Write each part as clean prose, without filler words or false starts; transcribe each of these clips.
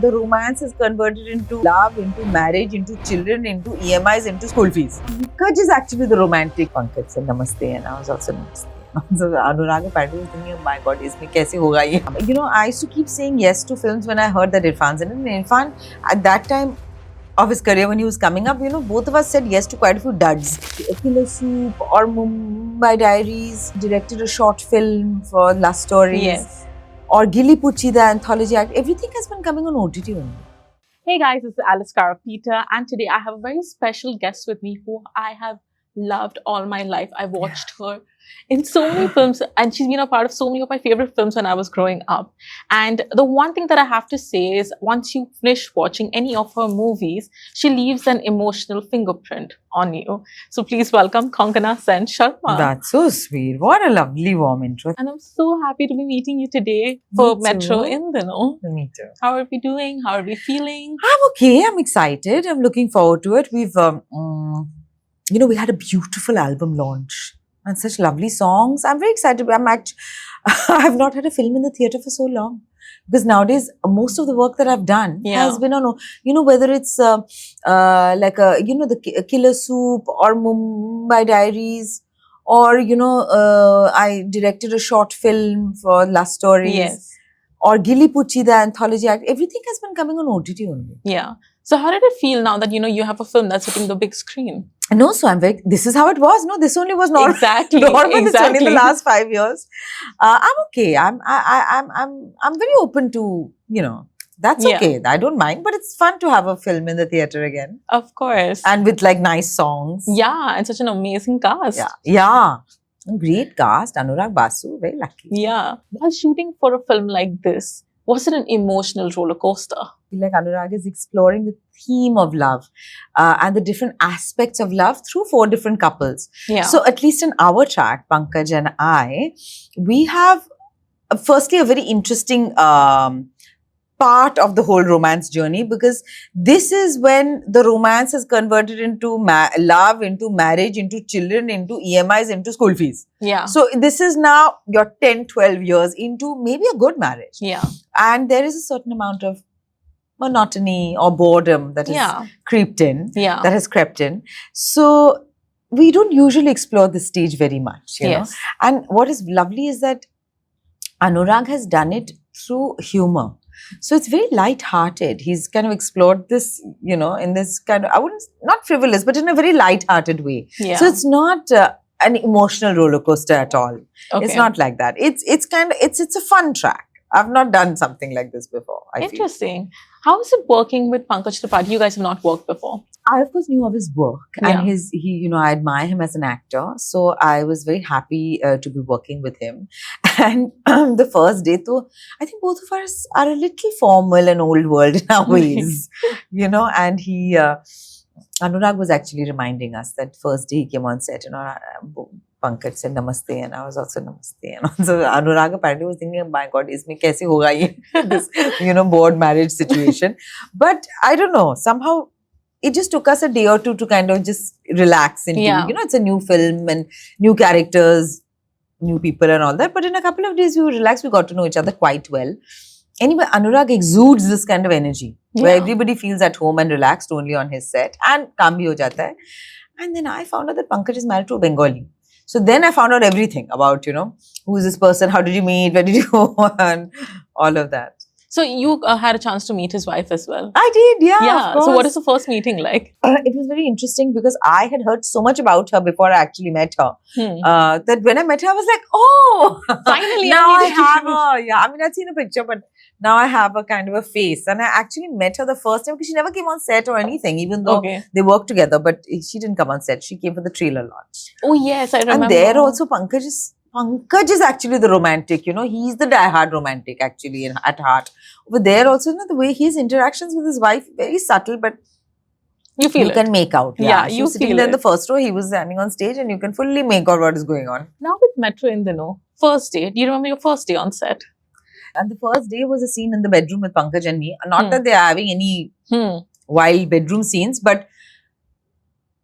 The romance is converted into love, into marriage, into children, into EMIs, into school fees. Pankaj is actually the romantic. Pankaj said namaste and I was also namaste. So Anurag apparently was thinking, oh my god, isme kaise hoga ye? You know, I used to keep saying yes to films when I heard that Irrfan's in it. And Irrfan, at that time of his career when he was coming up, you know, both of us said yes to quite a few duds. Killer Soup or Mumbai Diaries, directed a short film for Lust Stories. Yes. Or Gilly Pucci, the anthology act, everything has been coming on OTT only. Hey guys, this is Alice Peter, and today I have a very special guest with me who I have loved all my life. I watched her in so many films, and she's been a part of so many of my favorite films when I was growing up. And the one thing that I have to say is, once you finish watching any of her movies, she leaves an emotional fingerprint on you. So please welcome Konkona Sen Sharma. That's so sweet. What a lovely warm intro. And I'm so happy to be meeting you today for Me Metro too. in Dino. Me too. How are we doing? How are we feeling? I'm okay. I'm excited. I'm looking forward to it. We've, you know, we had a beautiful album launch and such lovely songs. I'm very excited. I have not had a film in the theatre for so long. Because nowadays, most of the work that I've done has been on, you know, whether it's like a, you know, the Killer Soup or Mumbai Diaries, or, you know, I directed a short film for Lust Stories. Yes. Or Gilly Pucci, the anthology act. Everything has been coming on OTT only. Yeah. So how did it feel now that, you know, you have a film that's hitting the big screen? No, so I'm very, this is how it was. No, this only was normal. Exactly. Normal. It's only Exactly. in the last 5 years. I'm okay. I'm very open to, you know, that's okay. I don't mind, but it's fun to have a film in the theatre again. Of course. And with like nice songs. Yeah, and such an amazing cast. Yeah. Yeah. Great cast. Anurag, Basu, very lucky. Yeah. While shooting for a film like this, was it an emotional roller coaster? I feel like Anurag is exploring the theme of love and the different aspects of love through 4 different couples. Yeah. So at least in our track, Pankaj and I, we have firstly a very interesting part of the whole romance journey, because this is when the romance is converted into love, into marriage, into children, into EMIs, into school fees. Yeah. So this is now your 10, 12 years into maybe a good marriage. Yeah. And there is a certain amount of monotony or boredom that has crept in. Yeah. That has crept in. So we don't usually explore this stage very much, you know. And what is lovely is that Anurag has done it through humor. So it's very light-hearted. He's kind of explored this, you know, in this kind of, I wouldn't, not frivolous, but in a very light-hearted way. Yeah. So it's not an emotional roller coaster at all. Okay. It's not like that. It's kind of, it's a fun track. I've not done something like this before. Interesting. How is it working with Pankaj Tripathi? You guys have not worked before. I of course knew of his work and you know, I admire him as an actor. So I was very happy to be working with him. And the first day, though, I think both of us are a little formal and old world in our ways, you know. And Anurag was actually reminding us that first day he came on set, you know, Pankaj said namaste and I was also namaste. And so Anurag apparently was thinking, oh my god, isme kaise hoga ye? This, you know, bored marriage situation. But I don't know, somehow it just took us a day or two to kind of just relax into, you know, it's a new film and new characters, new people and all that. But in a couple of days we were relaxed, we got to know each other quite well. Anyway, Anurag exudes this kind of energy where everybody feels at home and relaxed only on his set and kaam bhi ho jata hai. And then I found out that Pankaj is married to a Bengali. So then I found out everything about, you know, who is this person, how did you meet, where did you go, and all of that. So you had a chance to meet his wife as well. I did, yeah. Of course. So what is the first meeting like? It was very interesting because I had heard so much about her before I actually met her. That when I met her, I was like, oh, finally, now I have her. Yeah, I mean, I'd seen a picture, but now I have a kind of a face. And I actually met her the first time because she never came on set or anything, even though they worked together. But she didn't come on set. She came for the trailer launch. Oh, yes, I remember. And there also, Pankaj is actually the romantic, you know, he's the die-hard romantic actually at heart. Over there also, you know, the way his interactions with his wife, very subtle, but you can make out. Yeah, she was sitting there in the first row, he was standing on stage and you can fully make out what is going on. Now with Metro in Dino, first day, do you remember your first day on set? And the first day was a scene in the bedroom with Pankaj and me. Not that they are having any wild bedroom scenes, but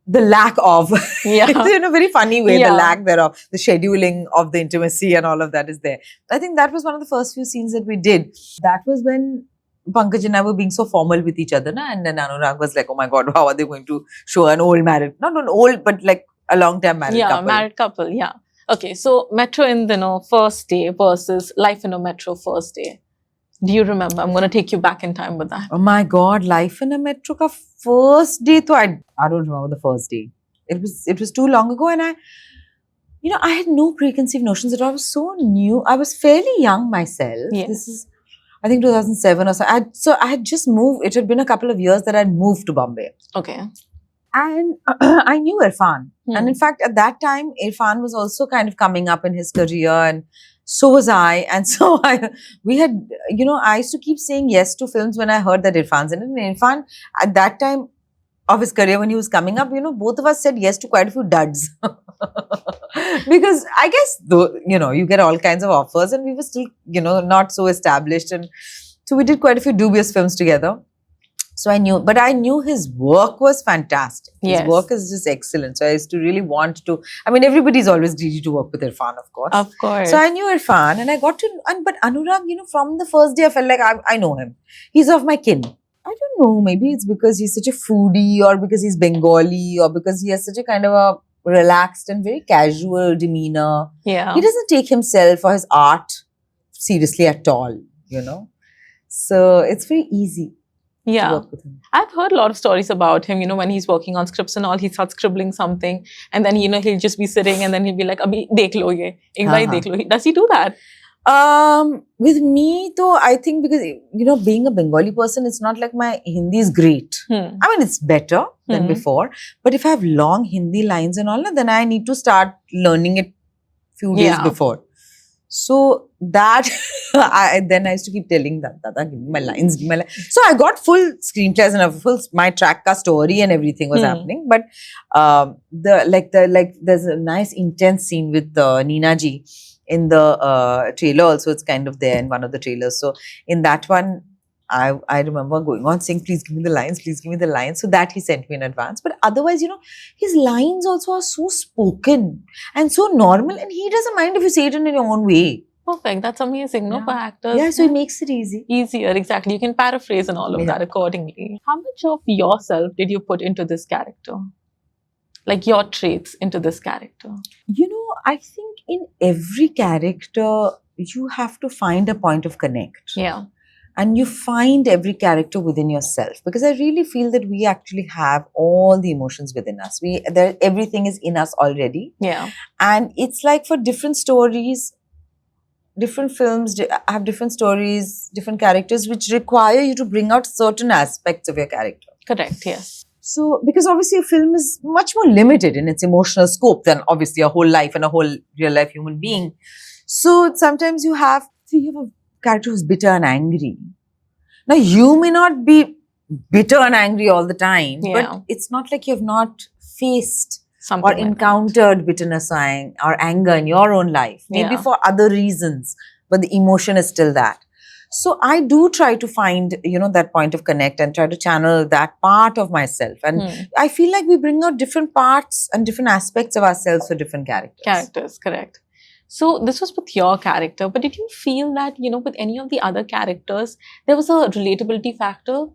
the lack of, in a very funny way, the lack thereof, the scheduling of the intimacy and all of that is there. I think that was one of the first few scenes that we did. That was when Pankaj and I were being so formal with each other, na? And then Anurag was like, "Oh my God, how are they going to show an old married, not an old, but like a long-time married Yeah, couple?" married couple. Yeah. Okay, so Metro in first day versus Life in a Metro first day. Do you remember? I'm going to take you back in time with that. Oh my God, Life in a Metro ka first day, to I don't remember the first day. It was too long ago, and I had no preconceived notions at all. I was so new. I was fairly young myself. Yes. This is, I think, 2007 or so. So I had just moved. It had been a couple of years that I'd moved to Bombay. Okay. And I knew Irrfan. And in Hmm. fact, at that time, Irrfan was also kind of coming up in his career, and so was I. And so we had, I used to keep saying yes to films when I heard that Irrfan's in it. And Irrfan, at that time of his career, when he was coming up, both of us said yes to quite a few duds. Because I guess, though, you get all kinds of offers, and we were still, not so established. And so we did quite a few dubious films together. So I knew his work was fantastic. His Yes. work is just excellent. So I used to really want to, everybody's always greedy to work with Irrfan, of course. Of course. So I knew Irrfan, and I got to, but Anurag, from the first day I felt like I know him. He's of my kin. I don't know, maybe it's because he's such a foodie, or because he's Bengali, or because he has such a kind of a relaxed and very casual demeanor. Yeah. He doesn't take himself or his art seriously at all, So it's very easy to Yeah. work with him. I've heard a lot of stories about him, when he's working on scripts and all, he starts scribbling something and then, he'll just be sitting and then he'll be like, Abhi dekh lo ye. Ek baar hi dekh lo. Does he do that? With me, though, I think because, being a Bengali person, it's not like my Hindi is great. Hmm. It's better than before. But if I have long Hindi lines and all, then I need to start learning it few days Yeah. before. So that, then I used to keep telling that, Dada, give me my lines, give me my lines. So I got full screenplays and my track ka story and everything was happening. But there's a nice intense scene with Neena ji in the trailer also. It's kind of there in one of the trailers. So in that one, I remember going on saying, please give me the lines, please give me the lines. So that he sent me in advance. But otherwise, his lines also are so spoken and so normal, and he doesn't mind if you say it in your own way. Perfect. That's amazing, no, Yeah. for actors. Yeah, so it makes it easy. Easier, exactly. You can paraphrase and all of that accordingly. How much of yourself did you put into this character? Like your traits into this character? I think in every character, you have to find a point of connect. Yeah. And you find every character within yourself, because I really feel that we actually have all the emotions within us. Everything is in us already. Yeah. And it's like for different stories, different films have different stories, different characters, which require you to bring out certain aspects of your character. Correct, yes. So, because obviously a film is much more limited in its emotional scope than obviously a whole life and a whole real life human being. So, sometimes you have a character who's bitter and angry. Now, you may not be bitter and angry all the time, but it's not like you have not faced something or encountered bitterness or anger in your own life, maybe for other reasons, but the emotion is still that. So I do try to find, that point of connect and try to channel that part of myself. And I feel like we bring out different parts and different aspects of ourselves for different characters. Characters, correct. So this was with your character, but did you feel that, with any of the other characters, there was a relatability factor?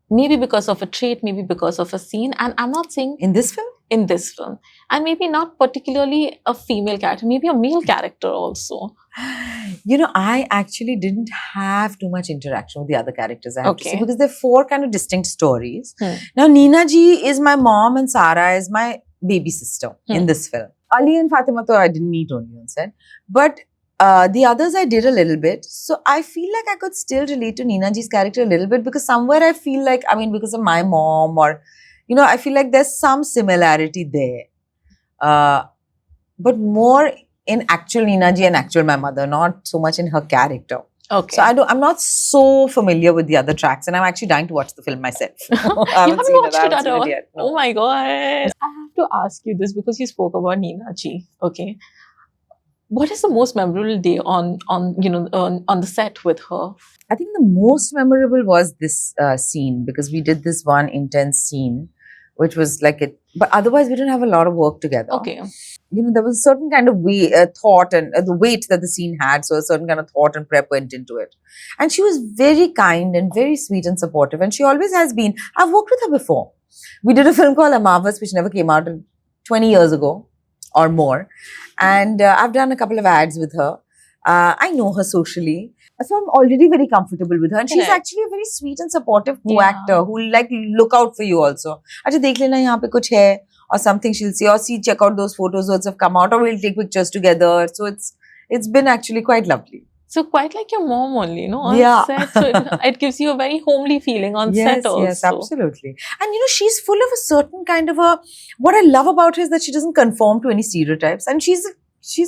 Maybe because of a trait, maybe because of a scene. And I'm not saying... In this film? In this film. And maybe not particularly a female character, maybe a male character also. I actually didn't have too much interaction with the other characters, I have to say, because they're 4 kind of distinct stories. Now, Neena ji is my mom and Sara is my baby sister in this film. Ali and Fatima, I didn't meet only on set. But the others I did a little bit. So I feel like I could still relate to Neena ji's character a little bit, because somewhere I feel like, because of my mom, or, I feel like there's some similarity there. But more in actual Neena ji and actual my mother, not so much in her character. Okay. So I'm not so familiar with the other tracks, and I'm actually dying to watch the film myself. I haven't watched it at all. Yet, no. Oh my god! I have to ask you this because you spoke about Neena ji. Okay, what is the most memorable day on the set with her? I think the most memorable was this scene, because we did this one intense scene which was like it. But otherwise, we didn't have a lot of work together. Okay. There was a certain kind of thought and the weight that the scene had. So a certain kind of thought and prep went into it. And she was very kind and very sweet and supportive. And she always has been. I've worked with her before. We did a film called Amavas, which never came out 20 years ago or more. And I've done a couple of ads with her. I know her socially. So I'm already very comfortable with her. And she's actually a very sweet and supportive co-actor who will like look out for you also. Acha, dekh lena yahan pe kuch hai, or something she'll say, or see, check out those photos that have come out, or we'll take pictures together. So it's been actually quite lovely. So quite like your mom only, on set. So it gives you a very homely feeling on set also. Yes, absolutely. And she's full of a certain kind of what I love about her is that she doesn't conform to any stereotypes. And she's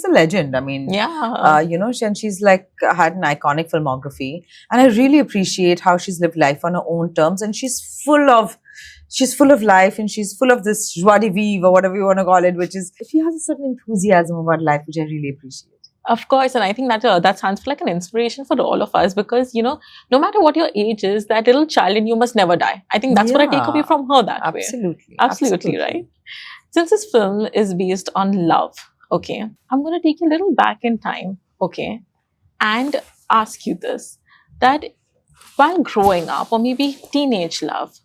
a legend. I mean, and she's like had an iconic filmography. And I really appreciate how she's lived life on her own terms. And she's full of life, and she's full of this joie de vivre, or whatever you want to call it, which is, she has a certain enthusiasm about life, which I really appreciate. Of course, and I think that sounds like an inspiration for all of us, because, no matter what your age is, that little child in you must never die. I think that's what I take away from her that way. Absolutely, right? Since this film is based on love, okay, I'm going to take you a little back in time, okay, and ask you this, that while growing up, or maybe teenage love,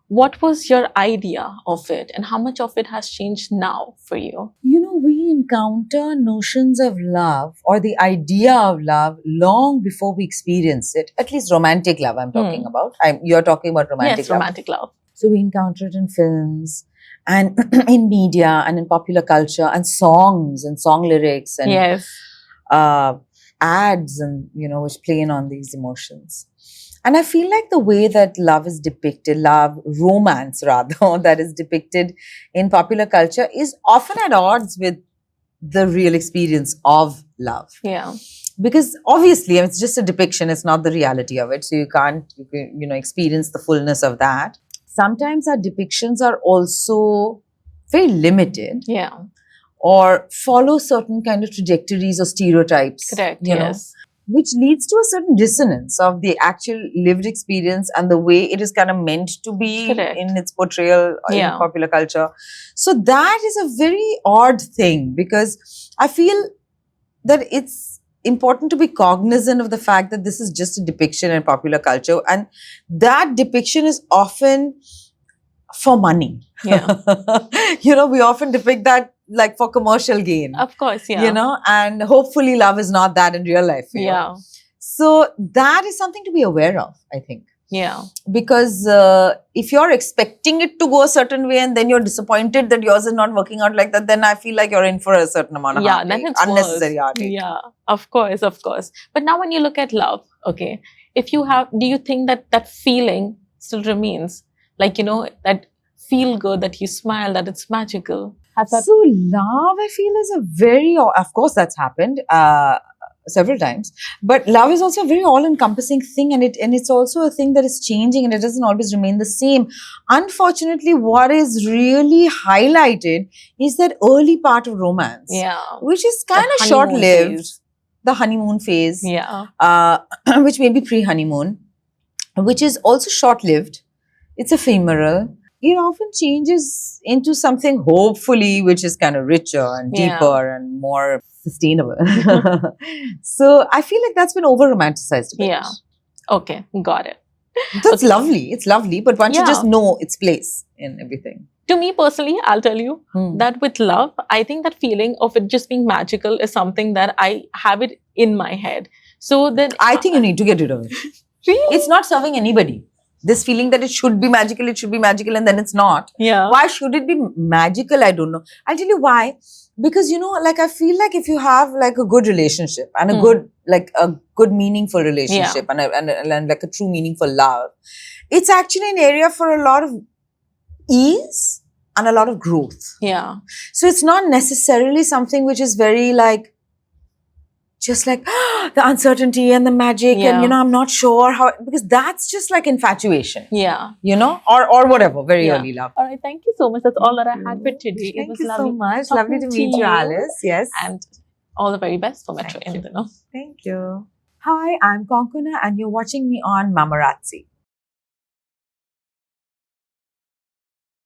what was your idea of it, and how much of it has changed now for you? We encounter notions of love, or the idea of love, long before we experience it. At least romantic love I'm talking about. You're talking about romantic love. Yes, romantic love. So we encounter it in films, and in media, and in popular culture, and songs, and song lyrics, and ads, and which play in on these emotions. And I feel like the way that love is depicted, romance rather, that is depicted in popular culture is often at odds with the real experience of love. Yeah. Because obviously, it's just a depiction, it's not the reality of it. So you can't, experience the fullness of that. Sometimes our depictions are also very limited. Yeah. Or follow certain kind of trajectories or stereotypes. Correct, yes. Which leads to a certain dissonance of the actual lived experience and the way it is kind of meant to be in its portrayal in popular culture. So that is a very odd thing, because I feel that it's important to be cognizant of the fact that this is just a depiction in popular culture, and that depiction is often for money. Yeah. We often depict that like for commercial gain. Of course, yeah. And hopefully love is not that in real life. Yeah. So that is something to be aware of, I think. Yeah. Because if you're expecting it to go a certain way and then you're disappointed that yours is not working out like that, then I feel like you're in for a certain amount of unnecessary heartache. Yeah, of course. But now when you look at love, okay, do you think that feeling still remains? Like, that feel good, that you smile, that it's magical. So love, I feel, is a very, of course that's happened several times, but love is also a very all-encompassing thing, and it's also a thing that is changing, and it doesn't always remain the same. Unfortunately, what is really highlighted is that early part of romance, which is kind of short-lived, the honeymoon phase, which may be pre-honeymoon, which is also short-lived. It's ephemeral. It often changes into something, hopefully, which is kind of richer and deeper and more sustainable. So I feel like that's been over-romanticized a bit. Yeah. Okay, got it. That's lovely. It's lovely, but one should just know its place in everything. To me personally, I'll tell you that with love, I think that feeling of it just being magical is something that I have it in my head. So then I think you need to get rid of it. Really? It's not serving anybody. This feeling that it should be magical, and then it's not. Yeah. Why should it be magical? I don't know. I'll tell you why. Because, I feel like if you have like a good relationship and a good meaningful relationship and like a true meaningful love, it's actually an area for a lot of ease and a lot of growth. Yeah. So it's not necessarily something which is very like, just like the uncertainty and the magic and, I'm not sure how, because that's just like infatuation. Yeah. Or whatever, very early love. All right. Thank you so much. That's all that I had for today. Thank you so much. Lovely to meet you, Alice. Yes. And all the very best for Metro India. Thank you. Hi, I'm Konkona and you're watching me on Mamaraazzi.